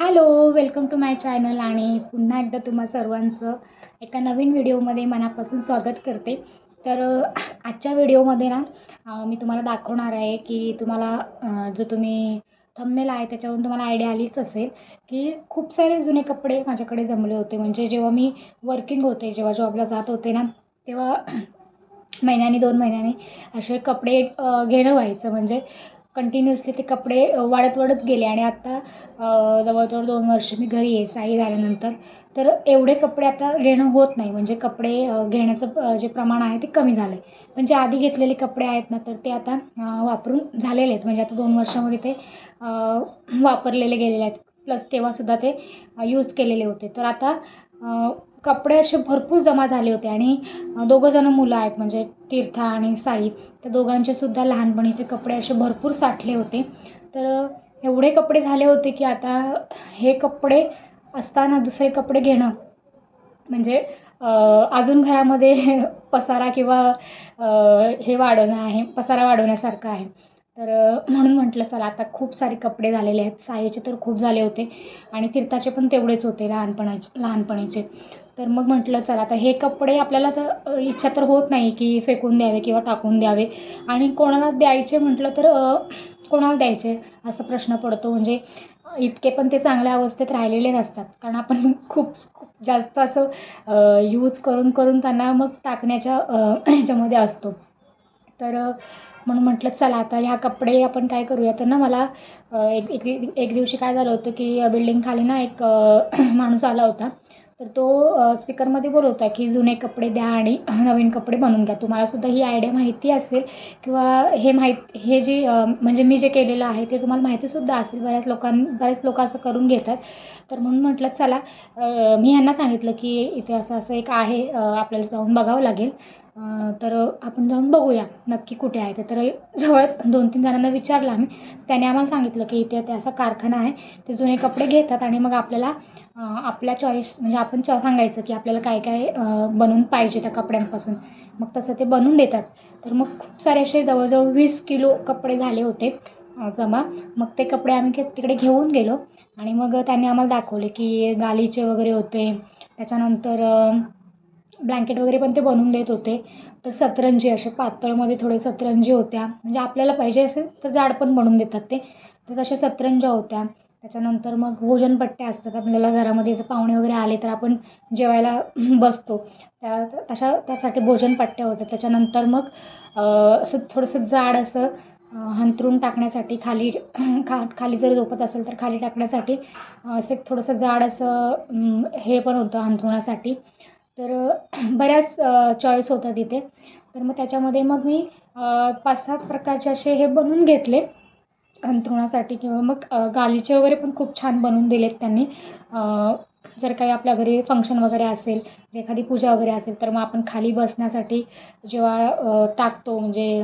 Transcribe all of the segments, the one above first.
Hello, welcome to my channel आणि पुन्हा एकदा तुम्हा सर्वांचं एका नवीन व्हिडिओमध्ये मनापासून स्वागत करते. तर आजच्या व्हिडिओमध्ये ना मी तुम्हाला दाखवणार आहे की तुम्हाला जो तुम्ही थंबनेल आहे त्याच्यावरून तुम्हाला आयडिया आलीच असेल की खूप सारे जुने कपडे माझ्याकडे जमले होते. म्हणजे जेव्हा मी वर्किंग होते, जेव्हा जॉबला जात होते ना, तेव्हा महिन्यानी 2 महिन्यांनी असे कपडे घेणं व्हायचं. म्हणजे कंटिन्युअसली ते कपडे वाढत गेले आणि आत्ता जवळजवळ 2 वर्ष मी घरी आहे साई झाल्यानंतर. तर एवढे कपडे आता घेणं होत नाही. म्हणजे कपडे घेण्याचं जे प्रमाण आहे ते कमी झालं आहे. पण जे आधी घेतलेले कपडे आहेत ना, तर ते आता वापरून झालेले आहेत. म्हणजे आता 2 वर्षामध्ये ते वापरलेले गेलेले आहेत. प्लस तेव्हासुद्धा ते यूज केलेले होते. तर आता कपडे असे भरपूर जमा झाले होते आणि दोघंजणं मुलं आहेत, म्हणजे तीर्था आणि साई. त्या दोघांचेसुद्धा लहानपणीचे कपडे असे भरपूर साठले होते. तर एवढे कपडे झाले होते की आता हे कपडे असताना दुसरे कपडे घेणं म्हणजे अजून घरामध्ये पसारा किंवा हे वाढवणं आहे, पसारा वाढवण्यासारखं आहे. तर म्हणून म्हटलं चला, आता खूप सारे कपडे झालेले आहेत. साईचे तर खूप झाले होते आणि तीर्थाचे पण तेवढेच होते लहानपणीचे. तर मग म्हटलं चला, आता हे कपडे आपल्याला तर इच्छा तर होत नाही की फेकून द्यावे किंवा टाकून द्यावे. आणि कोणाला द्यायचे म्हटलं तर कोणाला द्यायचे असा प्रश्न पडतो. म्हणजे इतके पण ते चांगल्या अवस्थेत राहिलेले नसतात, कारण आपण खूप खूप जास्त असं यूज करून त्यांना मग टाकण्याच्या ह्याच्यामध्ये असतो. तर म्हणून म्हटलं चला, आता ह्या कपडे आपण काय करूया. तर ना मला एक दिवशी काय झालं होतं की बिल्डिंग खाली ना एक माणूस आला होता. तर तो स्पीकरमध्ये बोलत होता की जुने कपडे द्या आणि नवीन कपडे बनवून घ्या. तुम्हालासुद्धा ही आयडिया माहिती असेल किंवा हे जे म्हणजे मी जे केलेलं आहे ते तुम्हाला माहितीसुद्धा असेल. बरेच लोक असं करून घेतात. तर म्हणून म्हटलं चला, मी ह्यांना सांगितलं की इथे असं एक आहे, आपल्याला जाऊन बघावं लागेल. तर आपण जाऊन बघूया नक्की कुठे आहे ते. तर जवळच 2-3 जणांना विचारलं आम्ही. त्याने आम्हाला सांगितलं की इथे ते असा कारखाना आहे. ते जुने कपडे घेतात आणि मग आपल्याला आपल्या चॉईस, म्हणजे आपण सांगायचं की आपल्याला काय काय बनवून पाहिजे त्या कपड्यांपासून. मग तसं ते बनवून देतात. तर मग खूप सारे असे जवळजवळ 20 किलो कपडे झाले होते जमा. मग ते कपडे आम्ही तिकडे घेऊन गेलो आणि मग त्यांनी आम्हाला दाखवले की गालीचे वगैरे होते. त्याच्यानंतर ब्लँकेट वगैरे पण ते बनवून देत होते. तर सतरंजी असे पातळमध्ये थोडे सतरंजी होत्या. म्हणजे आपल्याला पाहिजे असेल तर जाड पण बनवून देतात ते. तर तशा सतरंज्या होत्या. त्याच्यानंतर मग भोजनपट्ट्या असतात. आपल्याला घरामध्ये जर पाहुणे वगैरे आले तर आपण जेवायला बसतो, त्यासाठी भोजनपट्ट्या होत्या. त्याच्यानंतर मग असं थोडंसं जाड असं अंथरूण टाकण्यासाठी खाली जर झोपत असेल तर खाली टाकण्यासाठी असं एक थोडंसं जाड असं हे पण होतं अंथरुणासाठी. तर बऱ्याच चॉईस होत्या तिथे. तर मग त्याच्यामध्ये मग मी 5-7 प्रकारचे असे हे बनवून घेतले अंथरुणासाठी. किंवा मग गालिचे वगैरे पण खूप छान बनवून दिलेत त्यांनी. जर काही आपल्या घरी फंक्शन वगैरे असेल, एखादी पूजा वगैरे असेल, तर मग आपण खाली बसण्यासाठी जेव्हा टाकतो म्हणजे,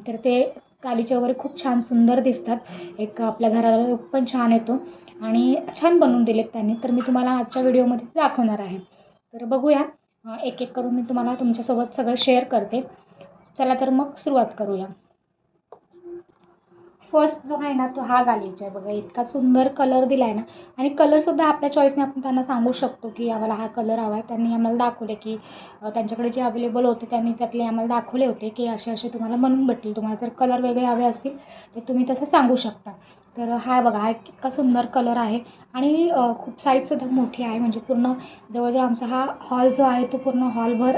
तर ते गालिचे वगैरे खूप छान सुंदर दिसतात. एक आपल्या घराला लूक पण छान येतो आणि छान बनवून दिलेत त्यांनी. तर मी तुम्हाला आजच्या व्हिडिओमध्ये दाखवणार आहे. तर बघूया, एक एक करून मी तुम्हाला तुमच्यासोबत सगळं शेअर करते. चला तर मग सुरुवात करूया. फर्स्ट जो आहे ना, तो हा गालिचा आहे. बघा इतका सुंदर कलर दिला आहे ना. आणि कलरसुद्धा आपल्या चॉईसने आपण त्यांना सांगू शकतो की आम्हाला हा कलर हवा आहे. त्यांनी आम्हाला दाखवले की त्यांच्याकडे जे अवेलेबल होते त्यांनी त्यातले आम्हाला दाखवले होते की असे तुम्हाला बनवून भेटतील. तुम्हाला जर कलर वेगळे हवे असतील तर तुम्ही तसं सांगू शकता. तर हा बघा, हा इतका सुंदर कलर आहे आणि खूप साईजसुद्धा मोठी आहे. म्हणजे पूर्ण जवळजवळ आमचा हा हॉल जो आहे तो पूर्ण हॉलभर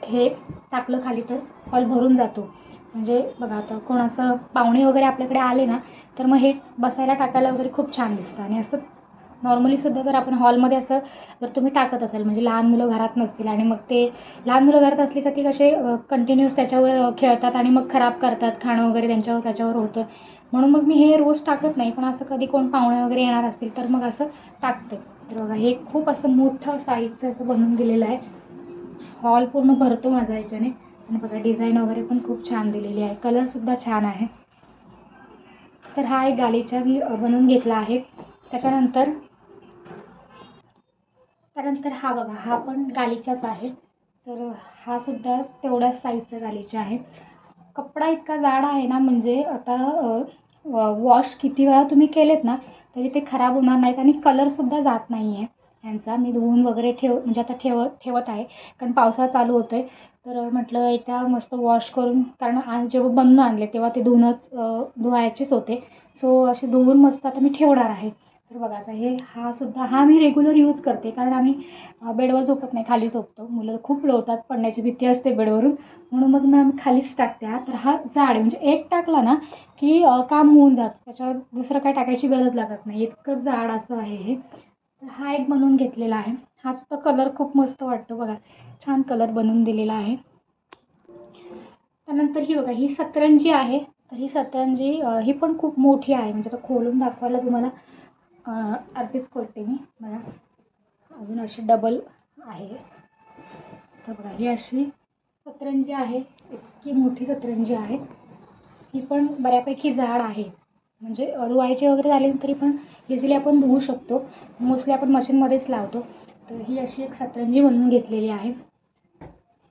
हे टाकलं खाली तर हॉल भरून जातो. म्हणजे बघा, आता कोण असं पाहुणे वगैरे आपल्याकडे आले ना, तर मग हे बसायला टाकायला वगैरे खूप छान दिसतं. आणि असं नॉर्मलीसुद्धा जर आपण हॉलमध्ये असं जर तुम्ही टाकत असाल, म्हणजे लहान मुलं घरात नसतील आणि मग ते लहान मुलं घरात असली का ती कसे कंटिन्यूअस त्याच्यावर खेळतात आणि मग खराब करतात खाणं वगैरे, त्याच्यावर होतं. म्हणून मग मी हे रोज टाकत नाही, पण असं कधी कोण पाहुणे वगैरे येणार असतील तर मग असं टाकते. तर बघा, हे खूप असं मोठं साईजचं असं बनवून दिलेलं आहे. हॉल पूर्ण भरतो माझा याच्याने. आणि बघा, डिझाईन वगैरे पण खूप छान दिलेली आहे. कलरसुद्धा छान आहे. तर हा एक गालिचा मी बनवून घेतला आहे. त्याच्यानंतर हा बघा, हा पण गालिचाच आहे. तर हा सुद्धा तेवढ्याच साईजचा गालिचा आहे. कपडा इतका जाड आहे ना, म्हणजे आता वॉश किती वेळा तुम्ही केलेत ना तरी ते खराब होणार नाहीत आणि कलरसुद्धा जात नाही आहे ह्यांचा. मी धुवून वगैरे म्हणजे आता ठेवत आहे कारण पावसाळा चालू होतं आहे. तर म्हटलं एकदा मस्त वॉश करून, कारण आज जेव्हा बनवून आणले तेव्हा ते धुवायचेच होते. सो असे धुवून मस्त आता मी ठेवणार आहे. तर बघा आता हा मी रेग्युलर यूज करते कारण आम्ही बेडवर झोपत नाही, खाली झोपतो. मुलं खूप लोळतात, पडण्याची भीती असते बेडवरून, म्हणून मग मी खालीच टाकते. तर हा जाड आहे, म्हणजे एक टाकला ना की काम होऊन जातं, त्याच्यावर दुसरं काय टाकायची गरज लागत नाही, इतकं जाड असं आहे हे. तर हा एक बनवून घेतलेला आहे. हा सुद्धा कलर खूप मस्त वाटतो बघा, छान कलर बनवून दिलेला आहे. त्यानंतर ही बघा, ही सतरंजी आहे. तर ही सतरंजी ही पण खूप मोठी आहे, म्हणजे आता खोलून दाखवायला तुम्हाला अर्धीच खोलते मी. बघा अजून अशी डबल आहे. तर बघा ही अशी सतरंजी आहे, इतकी मोठी सतरंजी आहे. ही पण बऱ्यापैकी जाड आहे, म्हणजे धुवायचे वगैरे झाले तरी पण इझिली आपण धुवू शकतो. मोस्टली आपण मशीनमध्येच लावतो. तर ही अशी एक सतरंजी बनवून घेतलेली आहे.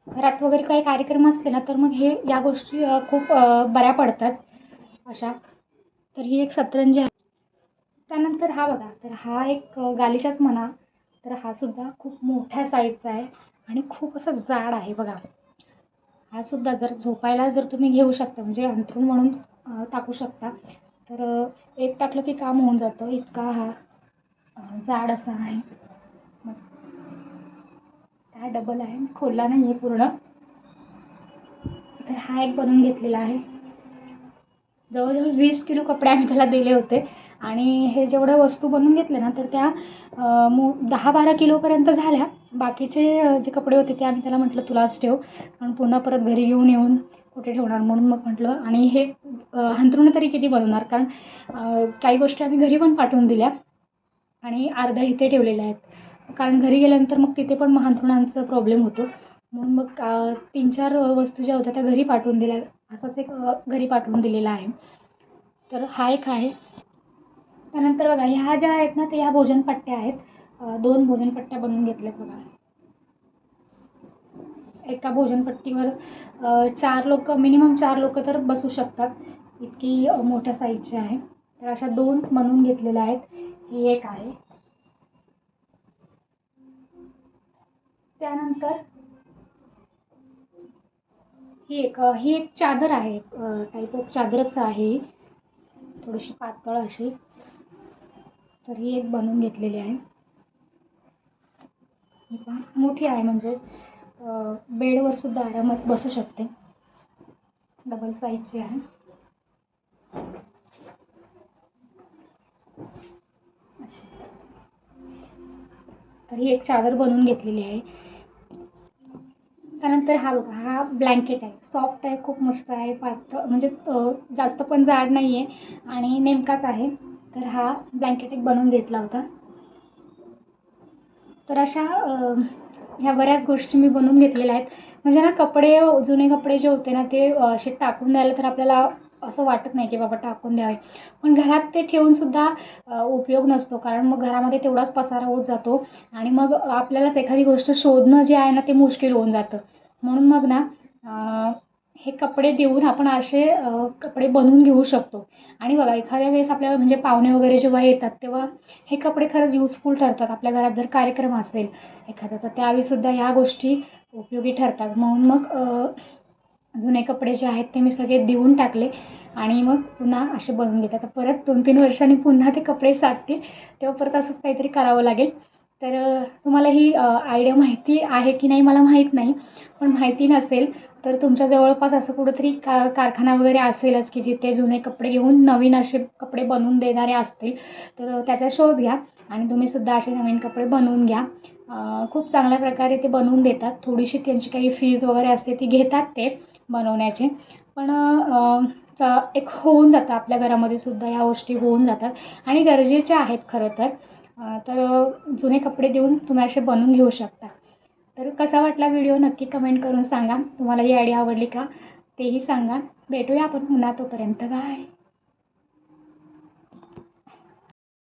घरात वगैरे काही कार्यक्रम असले ना तर मग या गोष्टी खूप बऱ्या पडतात अशा. तर ही एक सतरंजी आहे. त्यानंतर हा बघा, तर हा एक गालीचाच म्हणा, तर हा सुद्धा खूप मोठ्या साईजचा आहे आणि खूप असं जाड आहे बघा. हा सुद्धा जर झोपायला जर तुम्ही घेऊ शकता, म्हणजे अंथरूण म्हणून टाकू शकता, तर एक टाकलं की काम होऊन जातं, इतका हा जाड असा आहे. मग हा डबल आहे, खोलला नाही आहे पूर्ण. तर हा एक बनवून घेतलेला आहे. जवळजवळ 20 किलो कपडे आम्ही त्याला दिले होते आणि हे जेवढ्या वस्तू बनवून घेतल्या ना तर त्या 10-12 किलोपर्यंत झाल्या. बाकीचे जे कपडे होते ते आम्ही त्याला म्हटलं तुलाच ठेव, कारण पुन्हा परत घरी येऊन कुठे ठेवणार, म्हणून मग म्हटलं. आणि हे अंथरुणं तरी किती बनवणार, कारण काही गोष्टी आम्ही घरी पण पाठवून दिल्या आणि अर्ध्या इथे ठेवलेल्या आहेत, कारण घरी गेल्यानंतर मग तिथे पण अंथरुणांचा प्रॉब्लेम होतो. म्हणून मग 3-4 वस्तू ज्या होत्या त्या घरी पाठवून दिल्या. असाच एक घरी पाठवून दिलेला आहे. तर हा एक आहे. त्यानंतर बघा ह्या ज्या आहेत ना, ते ह्या भोजनपट्ट्या आहेत. 2 भोजनपट्ट्या बनवून घेतल्यात बघा. एका भोजनपट्टीवर 4 लोक, मिनिमम 4 लोक तर बसू शकतात, इतकी मोठ्या साईजची आहे. तर अशा 2 बनवून घेतलेल्या आहेत. ही एक आहे. त्यानंतर ही एक चादर आहे, टाईप ऑफ चादरच आहे, थोडीशी पातळ अशी. तर ही एक बनवून घेतलेली आहे. ही पण मोठी आहे, म्हणजे बेडवर सुद्धा आरामात बसू शकते, डबल साईजची आहे. तर ही एक चादर बनवून घेतलेली आहे. त्यानंतर हा बघा, हा ब्लँकेट आहे, सॉफ्ट आहे, खूप मस्त आहे, पातळ, म्हणजे जास्त पण जाड नाही आहे आणि नेमकाच आहे. तर हा ब्लँकेट एक बनवून घेतला होता. तर अशा ह्या बऱ्याच गोष्टी मी बनवून घेतलेल्या आहेत. म्हणजे ना कपडे, जुने कपडे जे होते ना ते असे टाकून द्यायला तर आपल्याला असं वाटत नाही की बाबा टाकून द्यावे, पण घरात ते ठेवूनसुद्धा उपयोग नसतो, कारण मग घरामध्ये तेवढाच पसारा होत जातो आणि मग आपल्यालाच एखादी गोष्ट शोधणं जे आहे ना ते मुश्किल होऊन जातं. म्हणून मग ना हे कपडे देऊन आपण असे कपडे बनवून घेऊ शकतो. आणि बघा एखाद्या वेळेस आपल्याला, म्हणजे पाहुणे वगैरे जेव्हा येतात तेव्हा हे कपडे खरंच युजफुल ठरतात. आपल्या घरात जर कार्यक्रम असेल एखादा, तर त्यावेळीसुद्धा ह्या गोष्टी उपयोगी ठरतात. म्हणून मग जुने कपडे जे आहेत ते मी सगळे देऊन टाकले आणि मग पुन्हा असे बनवून घेतात. तर परत 2-3 वर्षांनी पुन्हा ते कपडे साठतील, तेव्हा परत असंच काहीतरी करावं लागेल. तर तुम्हाला ही आयडिया माहिती आहे की नाही मला माहीत नाही, पण माहिती नसेल तर तुमच्या जवळपास असं कुठंतरी कारखाना वगैरे असेलच की जिथे जुने कपडे घेऊन नवीन असे कपडे बनवून देणारे असतील, तर त्याचा शोध घ्या आणि तुम्हीसुद्धा असे नवीन कपडे बनवून घ्या. खूप चांगल्या प्रकारे ते बनवून देतात. थोडीशी त्यांची काही फीज वगैरे असते ती घेतात ते बनवण्याचे, पण एक होऊन जातं, आपल्या घरामध्ये सुद्धा ह्या गोष्टी होऊन जातात आणि गरजेच्या आहेत खरं तर. तर जुने कपडे देऊन तुम्ही असे बनवून घेऊ शकता. तर कसा वाटला व्हिडिओ नक्की कमेंट करून सांगा. तुम्हाला ही आयडिया आवडली का तेही सांगा. भेटूया आपण पुन्हा, तोपर्यंत बाय.